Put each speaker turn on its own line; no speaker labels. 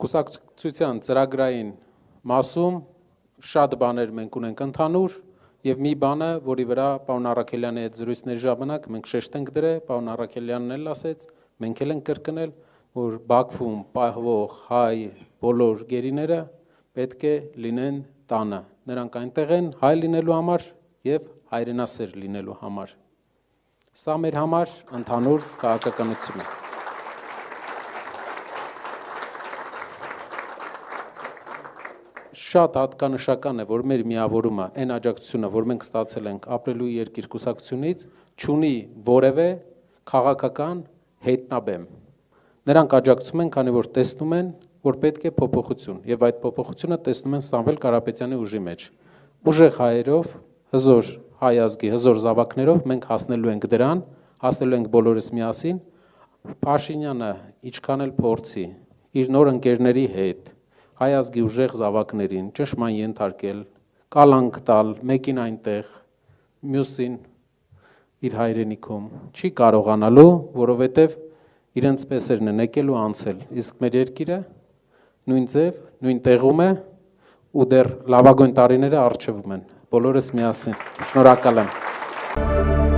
Կուսակցության ծրագրային մասում շատ բաներ մենք ունենք ընդհանուր եւ մի բանը, որի վրա պարոն Առաքելյանի հետ զրույցների ժամանակ մենք շեշտ ենք դրել, պարոն Առաքելյանն էլ ասեց, մենք էլ ենք կրկնել, որ Բաքվում պահվող հայ բոլոր գերիները պետք է լինեն տանը։ Նրանք այնտեղ են հայ լինելու համար եւ հայրենասեր լինելու համար։ Սա մեր համար ընդհանուր քաղաքականություն է։ Շատ հատկանշական է, որ մեր միավորումը, այն աջակցությունը, որ մենք ստացել ենք ապրելու երկիր կուսակցությունից, չունի որևէ քաղաքական հետնաբեմ։ Նրանք աջակցում են, քանի որ տեսնում են, որ պետք է փոփոխություն, եւ այդ փոփոխությունը տեսնում են Սամվել Կարապետյանի ուժի մեջ։ Ուժեղ հայերով, հզոր հայ ազգի, հզոր զավակներով մենք հասնելու ենք դրան, հասնելու ենք բոլորս միասին։ Փաշինյանը ինչքան էլ փորձի իր նոր ընկերների հետ հայ ազգի ուժեղ զավակներին ճշմարտ ենթարկել, կալանք տալ, մեկին այնտեղ, մյուսին իր հայրենիքում, չի կարողանալու, որովհետև իրենց պես են եկել ու անցել, իսկ մեր երկիրը նույն ձև, նույն տեղում է ու դեռ լավագույն տարիները առջևում են, բոլորս միասին, շնորհակալ եմ։